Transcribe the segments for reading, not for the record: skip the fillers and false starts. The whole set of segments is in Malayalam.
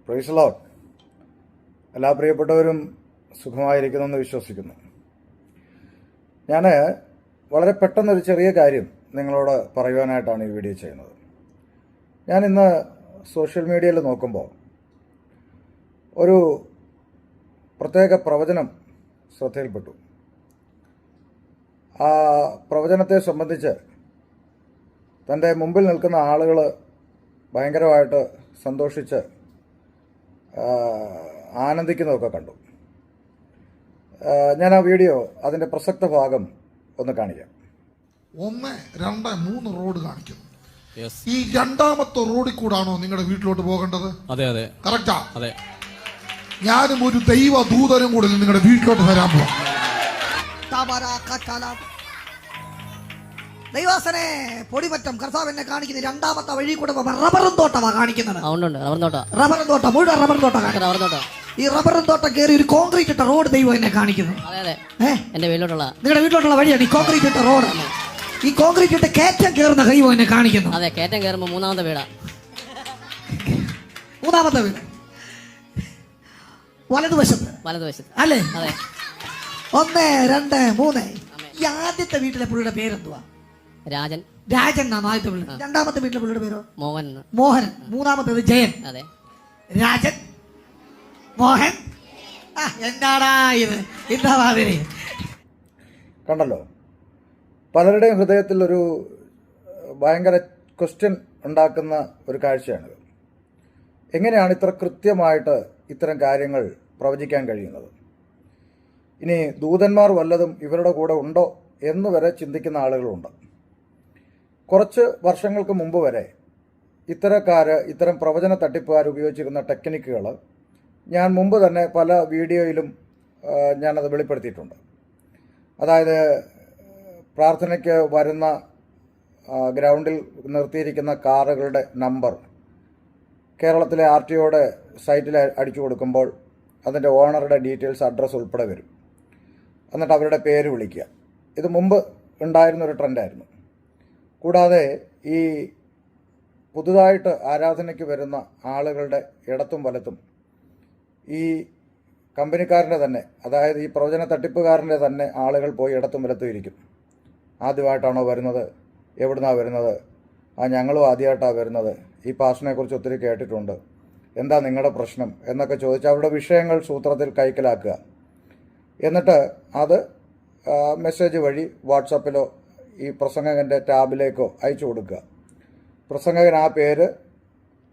Praise Lord. എല്ലാ പ്രിയപ്പെട്ടവരും സുഖമായിരിക്കുന്നെന്ന് വിശ്വസിക്കുന്നു. ഞാൻ വളരെ പെട്ടെന്നൊരു ചെറിയ കാര്യം നിങ്ങളോട് പറയുവാനായിട്ടാണ് ഈ വീഡിയോ ചെയ്യുന്നത്. ഞാൻ ഇന്ന് സോഷ്യൽ മീഡിയയിൽ നോക്കുമ്പോൾ ഒരു പ്രത്യേക പ്രവചനം ശ്രദ്ധയിൽപ്പെട്ടു. ആ പ്രവചനത്തെ സംബന്ധിച്ച് തൻ്റെ മുമ്പിൽ നിൽക്കുന്ന ആളുകൾ ഭയങ്കരമായിട്ട് സന്തോഷിച്ച് ആനന്ദിക്കുന്നതൊക്കെ കണ്ടു. ഞാൻ ആ വീഡിയോ അതിൻ്റെ പ്രസക്ത ഭാഗം ഒന്ന് കാണിക്കാം. 1, 2, 3 റോഡ് കാണിക്കുന്നു. ഈ രണ്ടാമത്തെ റോഡിൽ കൂടാണോ നിങ്ങളുടെ വീട്ടിലോട്ട് പോകേണ്ടത്? അതെ അതെ, കറക്റ്റാ. അതെ. ഞാനും ഒരു ദൈവ ദൂതനും കൂടെ നിങ്ങളുടെ വീട്ടിലോട്ട് വരാൻ പോവാം. ദൈവാസനെ പൊടിമറ്റം കർത്താവ് എന്നെ കാണിക്കുന്ന രണ്ടാമത്തെ വഴി കൂടെ റബ്ബറും തോട്ടമാണ് കാണിക്കുന്നത്. റബ്ബറും തോട്ടം, മുഴുവൻ റബ്ബറും തോട്ടം. ഈ റബ്ബറും തോട്ടം കയറി ഒരു കോൺക്രീറ്റ് ഇട്ട റോഡ് ദൈവം എന്നെ കാണിക്കുന്നു. നിങ്ങളുടെ വീട്ടിലോട്ടുള്ള വഴിയാണ് ഈ കോൺക്രീറ്റ് ഇട്ട റോഡ്. ഈ കോൺക്രീറ്റ് ഇട്ട് കയറ്റം കയറുന്ന ദൈവം എന്നെ കാണിക്കുന്നു. അതെ, കയറ്റം കയറുമ്പോ മൂന്നാമത്തെ വീട് വലതുവശത്ത് അല്ലേ? അതെ. 1, 2, 3. ഈ ആദ്യത്തെ വീട്ടിലെ പുള്ളിയുടെ പേരെന്തുവാ? രാജൻ എന്നാണ് ആദ്യത്തെ പുള്ളി. രണ്ടാമത്തെ വീട്ടിലെ പുള്ളിയുടെ പേരോ? മോഹൻ. മൂന്നാമത്തേത് ജയൻ. അതെ. രാജൻ, മോഹൻ. എന്താടാ ഇത്? എന്താ മാതിരി കണ്ടല്ലോ. പലരുടെയും ഹൃദയത്തിൽ ഒരു ഭയങ്കര ക്വസ്റ്റ്യൻ ഉണ്ടാക്കുന്ന ഒരു കാഴ്ചയാണിത്. എങ്ങനെയാണ് ഇത്ര കൃത്യമായിട്ട് ഇത്തരം കാര്യങ്ങൾ പ്രവചിക്കാൻ കഴിയുന്നത്? ഇനി ദൂതന്മാർ വല്ലതും ഇവരുടെ കൂടെ ഉണ്ടോ എന്ന് വരെ ചിന്തിക്കുന്ന ആളുകളുണ്ട്. കുറച്ച് വർഷങ്ങൾക്ക് മുമ്പ് വരെ ഇത്തരം പ്രവചന തട്ടിപ്പുകാർ ഉപയോഗിച്ചിരുന്ന ടെക്നിക്കുകൾ ഞാൻ മുമ്പ് തന്നെ പല വീഡിയോയിലും ഞാനത് വെളിപ്പെടുത്തിയിട്ടുണ്ട്. അതായത് പ്രാർത്ഥനയ്ക്ക് വരുന്ന ഗ്രൗണ്ടിൽ നിർത്തിയിരിക്കുന്ന കാറുകളുടെ നമ്പർ കേരളത്തിലെ RTOയുടെ സൈറ്റിൽ അടിച്ചു കൊടുക്കുമ്പോൾ അതിൻ്റെ ഓണറുടെ ഡീറ്റെയിൽസ്, അഡ്രസ്സ് ഉൾപ്പെടെ വരും. എന്നിട്ട് അവരുടെ പേര് വിളിക്കുക. ഇത് മുമ്പ് ഉണ്ടായിരുന്നൊരു ട്രെൻഡായിരുന്നു. കൂടാതെ ഈ പുതുതായിട്ട് ആരാധനയ്ക്ക് വരുന്ന ആളുകളുടെ ഇടത്തും വലത്തും ഈ കമ്പനിക്കാരൻ്റെ തന്നെ, അതായത് ഈ പ്രവചന തട്ടിപ്പുകാരൻ്റെ തന്നെ ആളുകൾ പോയി ഇടത്തും വലത്തും ഇരിക്കും. ആദ്യമായിട്ടാണോ വരുന്നത്? എവിടുന്നാണ് വരുന്നത്? ഞങ്ങളും ആദ്യമായിട്ടാണ് വരുന്നത്. ഈ പാസ്റ്റിനെക്കുറിച്ച് ഒത്തിരി കേട്ടിട്ടുണ്ട്. എന്താ നിങ്ങളുടെ പ്രശ്നം എന്നൊക്കെ ചോദിച്ച് അവരുടെ വിഷയങ്ങൾ സൂത്രത്തിൽ കൈക്കലാക്കുക. എന്നിട്ട് അത് മെസ്സേജ് വഴി വാട്സപ്പിലോ ഈ പ്രസംഗകൻ്റെ ടാബിലേക്കോ അയച്ചു കൊടുക്കുക. പ്രസംഗകൻ ആ പേര്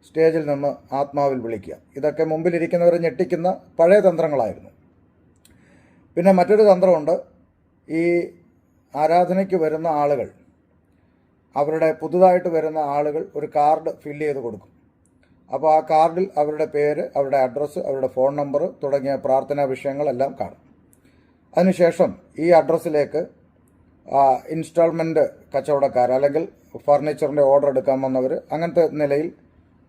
സ്റ്റേജിൽ നിന്ന് ആത്മാവിൽ വിളിക്കുക. ഇതൊക്കെ മുമ്പിലിരിക്കുന്നവരെ ഞെട്ടിക്കുന്ന പഴയ തന്ത്രങ്ങളായിരുന്നു. പിന്നെ മറ്റൊരു തന്ത്രമുണ്ട്. ഈ ആരാധനയ്ക്ക് വരുന്ന ആളുകൾ, അവരുടെ പുതുതായിട്ട് വരുന്ന ആളുകൾ ഒരു കാർഡ് ഫില്ല് ചെയ്ത് കൊടുക്കും. അപ്പോൾ ആ കാർഡിൽ അവരുടെ പേര്, അവരുടെ അഡ്രസ്സ്, അവരുടെ ഫോൺ നമ്പർ തുടങ്ങിയ പ്രാർത്ഥനാ വിഷയങ്ങളെല്ലാം കാണും. അതിനുശേഷം ഈ അഡ്രസ്സിലേക്ക് ഇൻസ്റ്റാൾമെൻറ്റ് കച്ചവടക്കാർ അല്ലെങ്കിൽ ഫർണിച്ചറിൻ്റെ ഓർഡർ എടുക്കാൻ വന്നവർ, അങ്ങനത്തെ നിലയിൽ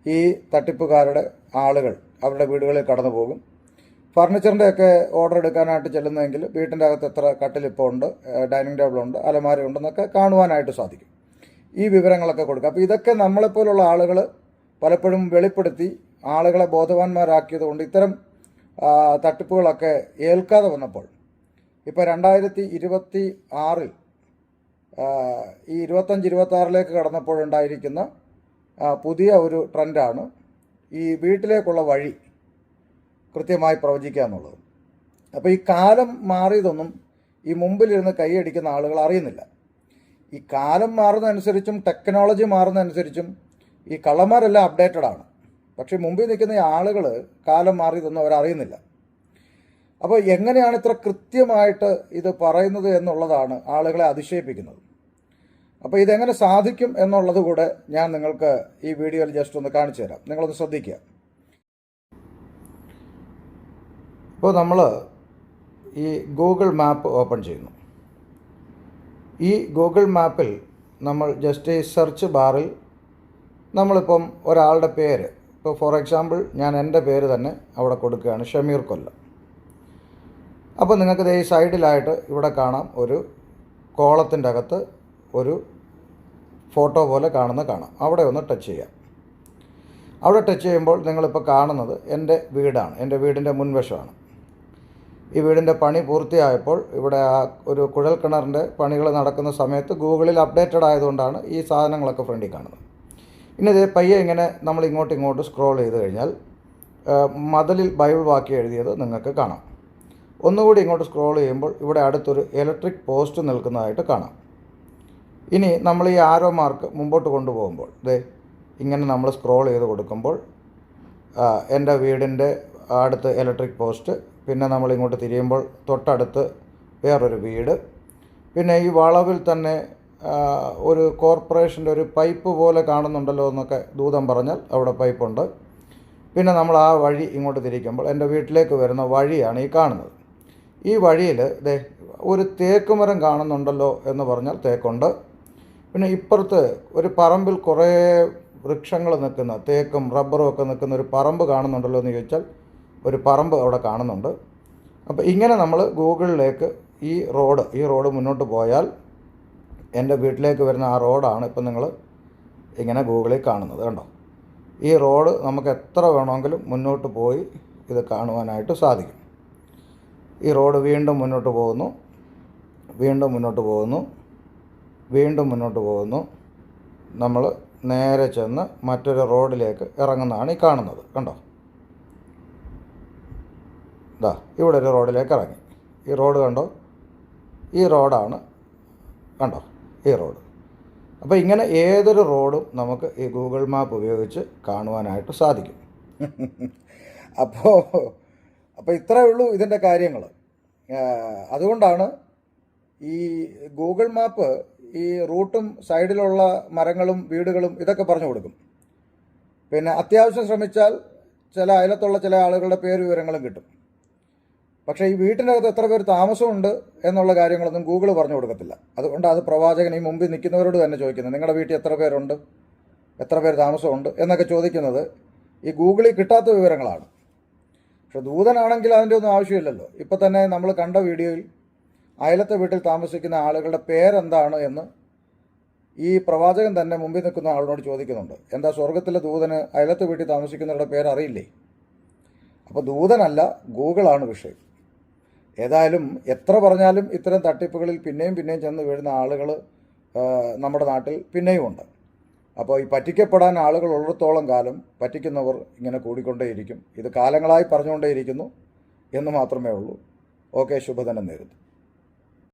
ഈ തട്ടിപ്പുകാരുടെ ആളുകൾ അവരുടെ വീടുകളിൽ കടന്നു പോകും. ഫർണിച്ചറിൻ്റെയൊക്കെ ഓർഡർ എടുക്കാനായിട്ട് ചെല്ലുന്നതെങ്കിൽ വീട്ടിൻ്റെ അകത്ത് എത്ര കട്ടിലിപ്പോൾ ഉണ്ട്, ഡൈനിങ് ടേബിളുണ്ട്, അലമാര ഉണ്ടെന്നൊക്കെ കാണുവാനായിട്ട് സാധിക്കും. ഈ വിവരങ്ങളൊക്കെ കൊടുക്കുക. അപ്പോൾ ഇതൊക്കെ നമ്മളെപ്പോലുള്ള ആളുകൾ പലപ്പോഴും വെളിപ്പെടുത്തി ആളുകളെ ബോധവാന്മാരാക്കിയത് കൊണ്ട് ഇത്തരം തട്ടിപ്പുകളൊക്കെ ഏൽക്കാതെ വന്നപ്പോൾ ഇപ്പോൾ 2026 ഈ 25-26 കടന്നപ്പോഴുണ്ടായിരിക്കുന്ന പുതിയ ഒരു ട്രെൻഡാണ് ഈ വീട്ടിലേക്കുള്ള വഴി കൃത്യമായി പ്രവചിക്കുക എന്നുള്ളത്. അപ്പോൾ ഈ കാലം മാറിയതൊന്നും ഈ മുമ്പിലിരുന്ന് കൈയടിക്കുന്ന ആളുകൾ അറിയുന്നില്ല. ഈ കാലം മാറുന്നതനുസരിച്ചും ടെക്നോളജി മാറുന്നതനുസരിച്ചും ഈ കള്ളന്മാരെല്ലാം അപ്ഡേറ്റഡ് ആണ്. പക്ഷേ മുമ്പിൽ നിൽക്കുന്ന ഈ ആളുകൾ കാലം മാറിയതൊന്നും അവരറിയുന്നില്ല. അപ്പോൾ എങ്ങനെയാണ് ഇത്ര കൃത്യമായിട്ട് ഇത് പറയുന്നത് എന്നുള്ളതാണ് ആളുകളെ അതിശയിപ്പിക്കുന്നത്. അപ്പോൾ ഇതെങ്ങനെ സാധിക്കും എന്നുള്ളത് കൂടെ ഞാൻ നിങ്ങൾക്ക് ഈ വീഡിയോയിൽ ജസ്റ്റ് ഒന്ന് കാണിച്ചു തരാം. നിങ്ങളൊന്ന് ശ്രദ്ധിക്കുക. ഇപ്പോൾ നമ്മൾ ഈ ഗൂഗിൾ മാപ്പ് ഓപ്പൺ ചെയ്യുന്നു. ഈ ഗൂഗിൾ മാപ്പിൽ നമ്മൾ ജസ്റ്റ് ഈ സെർച്ച് ബാറിൽ നമ്മളിപ്പം ഒരാളുടെ പേര്, ഇപ്പോൾ ഫോർ എക്സാമ്പിൾ ഞാൻ എൻ്റെ പേര് തന്നെ അവിടെ കൊടുക്കുകയാണ്, ഷമീർ കൊല്ലം. അപ്പോൾ നിങ്ങൾക്ക് ഈ സൈഡിലായിട്ട് ഇവിടെ കാണാം ഒരു കോളത്തിൻ്റെ അകത്ത് ഒരു ഫോട്ടോ പോലെ കാണാം. അവിടെ ഒന്ന് ടച്ച് ചെയ്യാം. അവിടെ ടച്ച് ചെയ്യുമ്പോൾ നിങ്ങളിപ്പോൾ കാണുന്നത് എൻ്റെ വീടാണ്, എൻ്റെ വീടിൻ്റെ മുൻവശമാണ്. ഈ വീടിൻ്റെ പണി പൂർത്തിയായപ്പോൾ ഇവിടെ ആ ഒരു കുഴൽ കിണറിൻ്റെ പണികൾ നടക്കുന്ന സമയത്ത് ഗൂഗിളിൽ അപ്ഡേറ്റഡ് ആയതുകൊണ്ടാണ് ഈ സാധനങ്ങളൊക്കെ ഫ്രണ്ടിൽ കാണുന്നത്. ഇനി ഇത് പയ്യെ ഇങ്ങനെ നമ്മൾ ഇങ്ങോട്ട് സ്ക്രോൾ ചെയ്ത് കഴിഞ്ഞാൽ മതിലിൽ ബൈബിൾ വാക്യം എഴുതിയത് നിങ്ങൾക്ക് കാണാം. ഒന്നുകൂടി ഇങ്ങോട്ട് സ്ക്രോൾ ചെയ്യുമ്പോൾ ഇവിടെ അടുത്തൊരു ഇലക്ട്രിക് പോസ്റ്റ് നിൽക്കുന്നതായിട്ട് കാണാം. ഇനി നമ്മൾ ഈ ആരോ മാർക്ക് മുമ്പോട്ട് കൊണ്ടുപോകുമ്പോൾ ഇങ്ങനെ നമ്മൾ സ്ക്രോൾ ചെയ്ത് കൊടുക്കുമ്പോൾ എൻ്റെ വീടിൻ്റെ അടുത്ത് ഇലക്ട്രിക് പോസ്റ്റ്, പിന്നെ നമ്മൾ ഇങ്ങോട്ട് തിരിയുമ്പോൾ തൊട്ടടുത്ത് വേറൊരു വീട്, പിന്നെ ഈ വളവിൽ തന്നെ ഒരു കോർപ്പറേഷൻ്റെ ഒരു പൈപ്പ് പോലെ കാണുന്നുണ്ടല്ലോ എന്നൊക്കെ ദൂതം പറഞ്ഞാൽ അവിടെ പൈപ്പുണ്ട്. പിന്നെ നമ്മൾ ആ വഴി ഇങ്ങോട്ട് തിരിക്കുമ്പോൾ എൻ്റെ വീട്ടിലേക്ക് വരുന്ന വഴിയാണ് ഈ കാണുന്നത്. ഈ വഴിയിൽ ഒരു തേക്ക് മരം കാണുന്നുണ്ടല്ലോ എന്ന് പറഞ്ഞാൽ തേക്കുണ്ട്. പിന്നെ ഇപ്പുറത്ത് ഒരു പറമ്പിൽ കുറേ വൃക്ഷങ്ങൾ നിൽക്കുന്ന, തേക്കും റബ്ബറും ഒക്കെ നിൽക്കുന്ന ഒരു പറമ്പ് കാണുന്നുണ്ടല്ലോ എന്ന് ചോദിച്ചാൽ ഒരു പറമ്പ് അവിടെ കാണുന്നുണ്ട്. അപ്പോൾ ഇങ്ങനെ നമ്മൾ ഗൂഗിളിലേക്ക് ഈ റോഡ് മുന്നോട്ട് പോയാൽ എൻ്റെ വീട്ടിലേക്ക് വരുന്ന ആ റോഡാണ് ഇപ്പം നിങ്ങൾ ഇങ്ങനെ ഗൂഗിളിൽ കാണുന്നത്. കണ്ടോ, ഈ റോഡ് നമുക്ക് എത്ര വേണമെങ്കിലും മുന്നോട്ട് പോയി ഇത് കാണുവാനായിട്ട് സാധിക്കും. ഈ റോഡ് വീണ്ടും മുന്നോട്ട് പോകുന്നു, വീണ്ടും മുന്നോട്ട് പോകുന്നു, വീണ്ടും മുന്നോട്ട് പോകുന്നു. നമ്മൾ നേരെ ചെന്ന് മറ്റൊരു റോഡിലേക്ക് ഇറങ്ങുന്നതാണ് ഈ കാണുന്നത്. കണ്ടോ, ഇവിടെ ഒരു റോഡിലേക്ക് ഇറങ്ങി. ഈ റോഡ് കണ്ടോ, ഈ റോഡാണ്, കണ്ടോ ഈ റോഡ്. അപ്പോൾ ഇങ്ങനെ ഏതൊരു റോഡും നമുക്ക് ഈ ഗൂഗിൾ മാപ്പ് ഉപയോഗിച്ച് കാണുവാനായിട്ട് സാധിക്കും. അപ്പോൾ ഇത്രയേ ഉള്ളൂ ഇതിൻ്റെ കാര്യങ്ങൾ. അതുകൊണ്ടാണ് ഈ ഗൂഗിൾ മാപ്പ് ഈ റൂട്ടും സൈഡിലുള്ള മരങ്ങളും വീടുകളും ഇതൊക്കെ പറഞ്ഞു കൊടുക്കും. പിന്നെ അത്യാവശ്യം ശ്രമിച്ചാൽ ചില അയലത്തുള്ള ചില ആളുകളുടെ പേര് വിവരങ്ങളും കിട്ടും. പക്ഷേ ഈ വീട്ടിനകത്ത് എത്ര പേർ താമസമുണ്ട് എന്നുള്ള കാര്യങ്ങളൊന്നും ഗൂഗിൾ പറഞ്ഞു കൊടുക്കത്തില്ല. അതുകൊണ്ട് അത് പ്രവാചകൻ ഈ മുമ്പിൽ നിൽക്കുന്നവരോട് തന്നെ ചോദിക്കുന്നത്, നിങ്ങളുടെ വീട്ടിൽ എത്ര പേരുണ്ട്, എത്ര പേർ താമസമുണ്ട് എന്നൊക്കെ ചോദിക്കുന്നത് ഈ ഗൂഗിളിൽ കിട്ടാത്ത വിവരങ്ങളാണ്. പക്ഷെ ദൂതനാണെങ്കിൽ അതിൻ്റെ ഒന്നും ആവശ്യമില്ലല്ലോ. ഇപ്പം തന്നെ നമ്മൾ കണ്ട വീഡിയോയിൽ അയലത്തെ വീട്ടിൽ താമസിക്കുന്ന ആളുകളുടെ പേരെന്താണ് എന്ന് ഈ പ്രവാചകൻ തന്നെ മുമ്പിൽ നിൽക്കുന്ന ആളിനോട് ചോദിക്കുന്നുണ്ട്. എന്താ, സ്വർഗത്തിലെ ദൂതന് അയലത്തെ വീട്ടിൽ താമസിക്കുന്നവരുടെ പേര് അറിയില്ലേ? അപ്പോൾ ദൂതനല്ല, ഗൂഗിളാണ് വിഷയം. ഏതായാലും എത്ര പറഞ്ഞാലും ഇത്തരം തട്ടിപ്പുകളിൽ പിന്നെയും ചെന്ന് വീഴുന്ന ആളുകൾ നമ്മുടെ നാട്ടിൽ പിന്നെയും ഉണ്ട്. അപ്പോൾ ഈ പറ്റിക്കപ്പെടാൻ ആളുകൾ ഉള്ളിടത്തോളം കാലം പറ്റിക്കുന്നവർ ഇങ്ങനെ കൂടിക്കൊണ്ടേയിരിക്കും. ഇത് കാലങ്ങളായി പറഞ്ഞുകൊണ്ടേയിരിക്കുന്നു എന്ന് മാത്രമേ ഉള്ളൂ. ഓക്കെ, ശുഭദിനം നേരുന്നു.